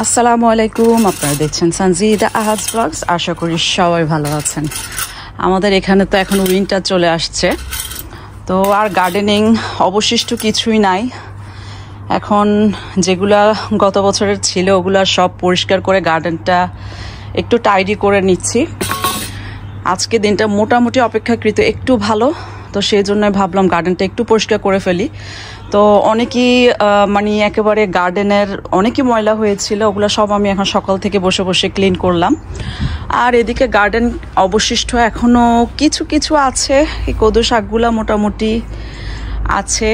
আসসালামু আলাইকুম, আপনারা দেখছেন সঞ্জিদা আহাজ ব্লগস। আশা করি সবাই ভালো আছেন। আমাদের এখানে তো এখন উইন্টার চলে আসছে, তো আর গার্ডেনিং অবশিষ্ট কিছুই নাই। এখন যেগুলা গত বছরের ছিল ওগুলা সব পরিষ্কার করে গার্ডেনটা একটু টাইডি করে নিচ্ছি। আজকে দিনটা মোটামুটি অপেক্ষাকৃত একটু ভালো, তো সেই জন্য ভাবলাম গার্ডেনটা একটু পরিষ্কার করে ফেলি। তো অনেকই মানে একেবারে গার্ডেনের অনেকই ময়লা হয়েছিল, ওগুলো সব আমি এখন সকাল থেকে বসে বসে ক্লিন করলাম। আর এদিকে গার্ডেন অবশিষ্ট এখনও কিছু কিছু আছে, এই কদু শাকগুলা মোটামুটি আছে,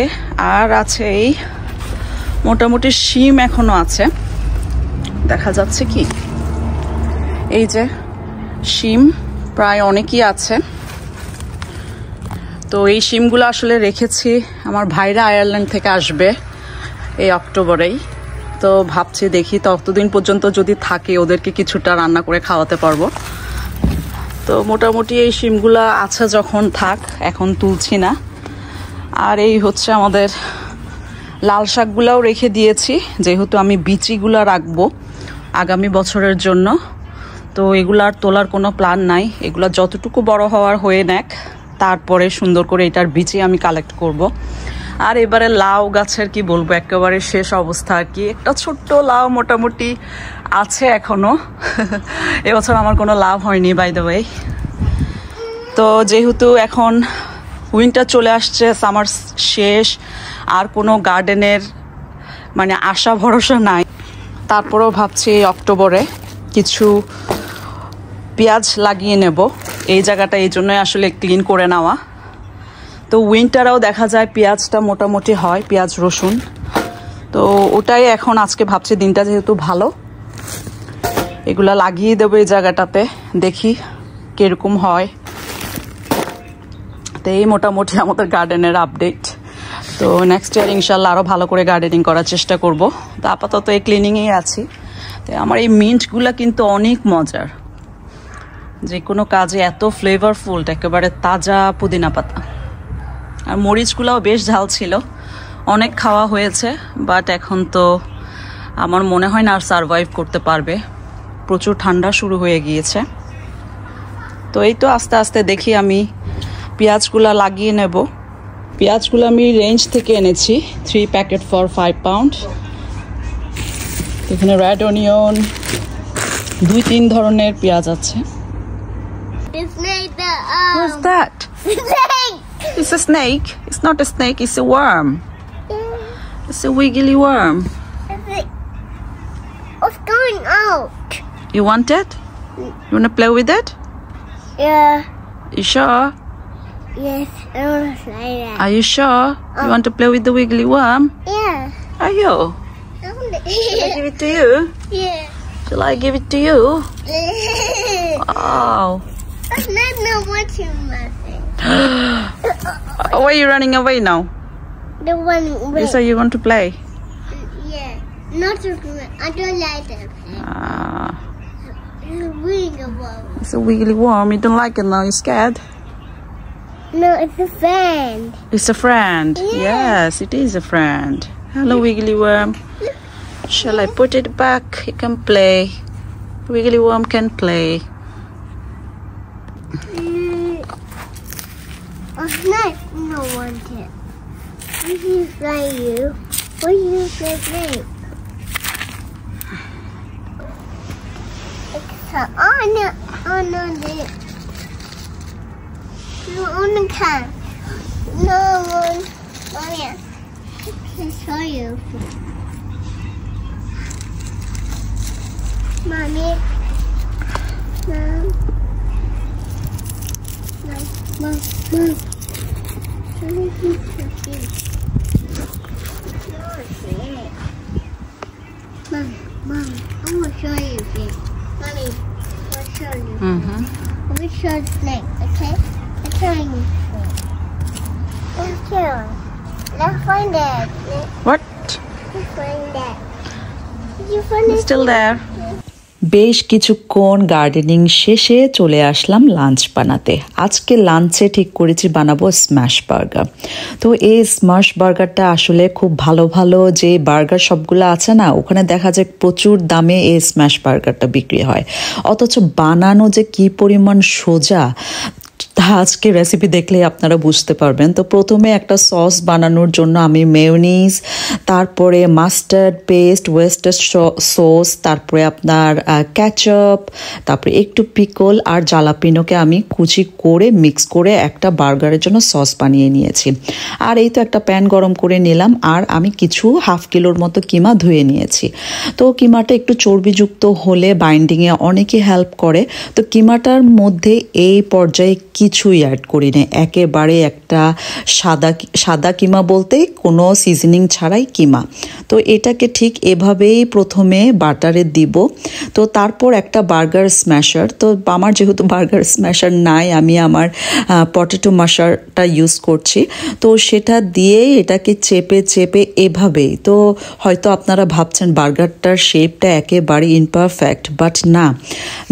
আর আছে এই মোটামুটি শিম এখনও আছে, দেখা যাচ্ছে কি এই যে শিম প্রায় অনেকই আছে। তো এই শিমগুলো আসলে রেখেছি, আমার ভাইরা আয়ারল্যান্ড থেকে আসবে এই অক্টোবরেই, তো ভাবছি দেখি ততদিন পর্যন্ত যদি থাকে ওদেরকে কিছুটা রান্না করে খাওয়াতে পারবো। তো মোটামুটি এই শিমগুলো আছে যখন থাক, এখন তুলছি না। আর এই হচ্ছে আমাদের লাল শাকগুলাও রেখে দিয়েছি, যেহেতু আমি বিচিগুলা রাখবো আগামী বছরের জন্য। তো এগুলো আর তোলার কোনো প্ল্যান নাই, এগুলো যতটুকু বড় হওয়ার হয়ে নেক, তারপরে সুন্দর করে এটার বীজই আমি কালেক্ট করব। আর এবারে লাউ গাছের কি বলবো, একেবারে শেষ অবস্থা আর কি। একটা ছোট্ট লাউ মোটামুটি আছে এখনো এবছর আমার কোনো লাভ হয়নি বাই দ্য ওয়ে। তো যেহেতু এখন উইন্টার চলে আসছে, সামার শেষ, আর কোনো গার্ডেনের মানে আশা ভরসা নাই, তারপরেও ভাবছি অক্টোবরে কিছু পেঁয়াজ লাগিয়ে নেব। এই জায়গাটা এই জন্যই আসলে ক্লিন করে নেওয়া। তো উইন্টারেও দেখা যায় পেঁয়াজটা মোটামুটি হয়, পেঁয়াজ রসুন। তো ওটাই এখন আজকে ভাবছি, দিনটা যেহেতু ভালো, এগুলা লাগিয়ে দেবো এই জায়গাটাতে, দেখি কিরকম হয়। তো এই মোটামুটি আমাদের গার্ডেনের আপডেট। তো নেক্সট ইয়ার ইনশাল্লাহ আরও ভালো করে গার্ডেনিং করার চেষ্টা করব। তো আপাতত এই ক্লিনিংয়েই আছি। তো আমার এই মিন্টগুলা কিন্তু অনেক মজার, যে কোনো কাজে এত ফ্লেভারফুল, একেবারে তাজা পুদিনা পাতা। আর মরিচগুলাও বেশ ঝাল ছিল, অনেক খাওয়া হয়েছে, বাট এখন তো আমার মনে হয় না আর সারভাইভ করতে পারবে, প্রচুর ঠান্ডা শুরু হয়ে গিয়েছে। তো এই তো আস্তে আস্তে দেখি আমি পেঁয়াজগুলা লাগিয়ে নেব। পেঁয়াজগুলো আমি রেঞ্জ থেকে এনেছি, 3 প্যাকেট ফর 5 পাউন্ড। এখানে রেড অনিয়ন, 2-3 ধরনের পেঁয়াজ আছে। What's that? It's a snake. It's not a snake, it's a worm. It's a wiggly worm. What's going out? You want it? You want to play with it? Yeah. You sure? Yes, I want to play that. Are you sure? You want to play with the wiggly worm? Yeah. Are you? I want to. Shall I give it to you? Yeah. Shall I give it to you? Oh. That's not watching my thing. Why are you running away now? The one with. You say you want to play. Yeah. Not just one. I don't like that thing. It's a wing of one. It's a wiggly worm. You don't like it now. You're scared? No, it's a friend. It's a friend. Yeah. Yes, it is a friend. Hello, wiggly worm. Shall I put it back? You can play. Wiggly worm can play. Oh, nice. No one can. What do you say, you? What do you say, me? Oh, no. Oh, no, this. No, on the can. No one. Oh, yeah. I can show you. Mommy. Mom. Mom. Mom. Show me this. Mom. Mom. I want to show you this. Mommy. I want to show you. Let me show the snake, okay? I'm showing you. Let's show. Let's find it. What? Let's find that. Did you find it? It's still there. বেশ কিছুক্ষণ gardening শেষে চলে আসলাম lunch বানাতে। আজকে লাঞ্চে ঠিক করেছি বানাবো স্ম্যাশ বার্গার। তো এই স্ম্যাশ বার্গারটা আসলে খুব ভালো ভালো যে বার্গার সবগুলো আছে না, ওখানে দেখা যায় প্রচুর দামে এই স্ম্যাশ বার্গারটা বিক্রি হয়, অথচ বানানো যে কি পরিমাণ সোজা তা আজকে রেসিপি দেখলেই আপনারা বুঝতে পারবেন। তো প্রথমে একটা সস বানানোর জন্য আমি মেয়োনিজ, তারপরে মাস্টার্ড পেস্ট, ওয়েস্টার্ন সস, তারপরে আপনার ক্যাচআপ, তারপরে একটু পিকল আর জালাপিনোকে আমি কুচি করে মিক্স করে একটা বার্গারের জন্য সস বানিয়ে নিয়েছি। আর এই তো একটা প্যান গরম করে নিলাম, আর আমি কিছু হাফ কিলোর মতো কিমা ধুয়ে নিয়েছি। তো কিমাটা একটু চর্বিযুক্ত হলে বাইন্ডিংয়ে অনেকে হেল্প করে। তো কিমাটার মধ্যে এই পর্যায়ে কিছুই অ্যাড করি না, একেবারে একটা সাদা কিমা বলতে কোনো সিজনিং ছাড়াই কিমা। তো এটাকে ঠিক এভাবেই প্রথমে বাটারে দিব। তো তারপর একটা বার্গার স্ম্যাশার, তো আমার যেহেতু বার্গার স্ম্যাশার নাই, আমি আমার পটেটো মাশারটা ইউজ করছি। তো সেটা দিয়ে এটাকে চেপে চেপে এভাবেই, তো হয়তো আপনারা ভাবছেন বার্গারটার শেপটা একেবারে ইনপারফেক্ট, বাট না,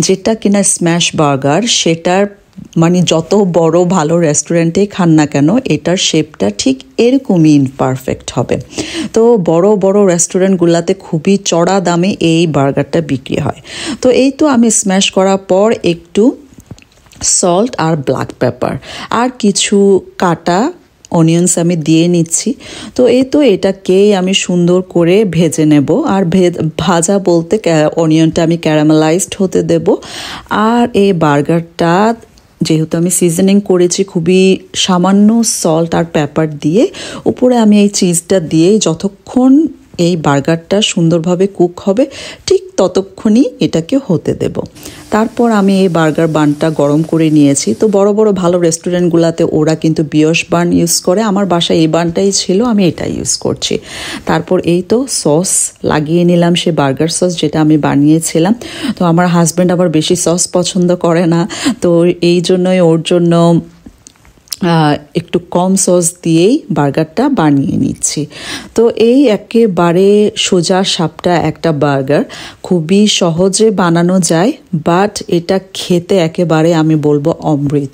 যেটা কিনা স্ম্যাশ বার্গার সেটার মানে যত বড় ভালো রেস্টুরেন্টেই খান না কেন এটার শেপটা ঠিক এরকমই ইনপারফেক্ট হবে। তো বড় বড় রেস্টুরেন্টগুলোতে খুবই চড়া দামে এই বার্গারটা বিক্রি হয়। তো এই তো আমি স্ম্যাশ করার পর একটু সল্ট আর ব্ল্যাক পেপার আর কিছু কাটা অনিয়ন্স আমি দিয়ে নিচ্ছি। তো এই তো এটাকেই আমি সুন্দর করে ভেজে নেব। আর ভাজা বলতে অনিয়নটা আমি ক্যারামেলাইজড হতে দেব। আর এই বার্গারটা যেহেতু আমি সিজনিং করেছি খুবই সামান্য সল্ট আর পেপার দিয়ে, উপরে আমি এই চিজটা দিয়ে যতক্ষণ এই বার্গারটা সুন্দরভাবে কুক হবে ঠিক ততক্ষণই এটাকে হতে দেব। তারপর আমি এই বার্গার বানটা গরম করে নিয়েছি। তো বড় বড় ভালো রেস্টুরেন্টগুলোতে ওরা কিন্তু বিয়স বান ইউজ করে, আমার বাসায় এই বানটাই ছিল, আমি এটাই ইউজ করছি। তারপর এই তো সস লাগিয়ে নিলাম, সে বার্গার সস যেটা আমি বানিয়েছিলাম। তো আমার হাজব্যান্ড আবার বেশি সস পছন্দ করে না, তো এই জন্যই ওর জন্য একটু কম সস দিয়েই বার্গারটা বানিয়ে নিচ্ছি। তো এই একেবারে সোজা সাপটা একটা বার্গার, খুবই সহজে বানানো যায়, বাট এটা খেতে একেবারে আমি বলবো অমৃত।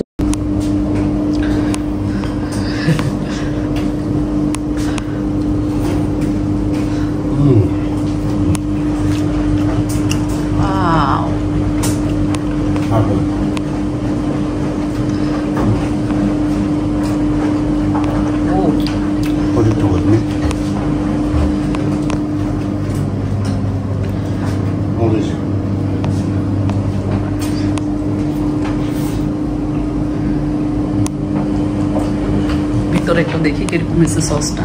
ভিতরে একটু দেখি কিরকম হয়েছে সসটা।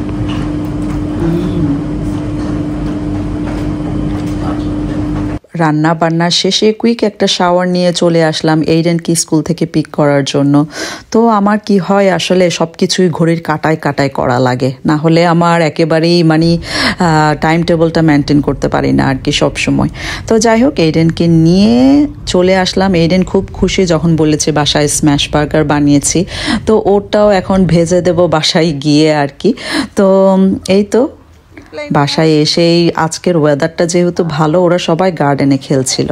রান্না বান্না শেষে কুইক একটা শাওয়ার নিয়ে চলে আসলাম এইডেনকে স্কুল থেকে পিক করার জন্য। তো আমার কি হয় আসলে সব কিছুই ঘড়ির কাটায় কাটায় করা লাগে, না হলে আমার একেবারেই মানে টাইম টেবলটা মেনটেন করতে পারি না আর কি সব সময়। তো যাই হোক, এইডেনকে নিয়ে চলে আসলাম। এইডেন খুব খুশি যখন বলেছে বাসায় স্ম্যাশ বার্গার বানিয়েছি, তো ওটাও এখন ভেজে দেব বাসায় গিয়ে আর কি। তো এই তো বাসায় এসেই আজকের ওয়েদারটা যেহেতু ভালো, ওরা সবাই গার্ডেনে খেলছিল।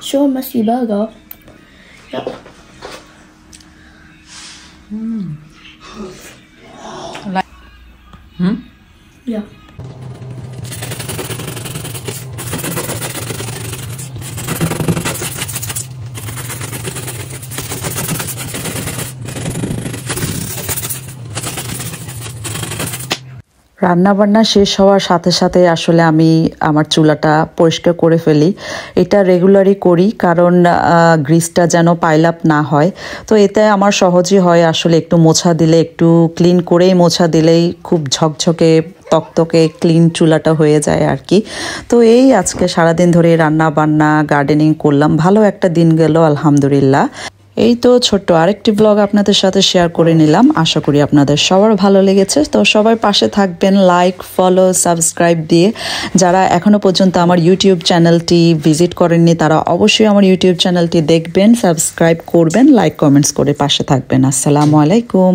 Sure, must be burger. Yep. Yeah. রান্নাবান্না শেষ হওয়ার সাথে সাথে আসলে আমি আমার চুলাটা পরিষ্কার করে ফেলি। এটা রেগুলারই করি, কারণ গ্রিসটা যেন পাইল আপ না হয়। তো এতে আমার সহজই হয়, আসলে একটু মোছা দিলে, একটু ক্লিন করেই মোছা দিলেই খুব ঝকঝকে তকতকে ক্লিন চুলাটা হয়ে যায় আর কি। তো এই আজকে সারাদিন ধরে রান্না বান্না গার্ডেনিং করলাম, ভালো একটা দিন গেল আলহামদুলিল্লাহ। এই তো ছোট্ট আরেকটি ব্লগ আপনাদের সাথে শেয়ার করে নিলাম, আশা করি আপনাদের সবার ভালো লেগেছে। তো সবাই পাশে থাকবেন, লাইক ফলো সাবস্ক্রাইব দিয়ে। যারা এখনো পর্যন্ত আমার ইউটিউব চ্যানেলটি ভিজিট করেননি তারা অবশ্যই আমার ইউটিউব চ্যানেলটি দেখবেন, সাবস্ক্রাইব করবেন, লাইক কমেন্টস করে পাশে থাকবেন। আসসালামু আলাইকুম।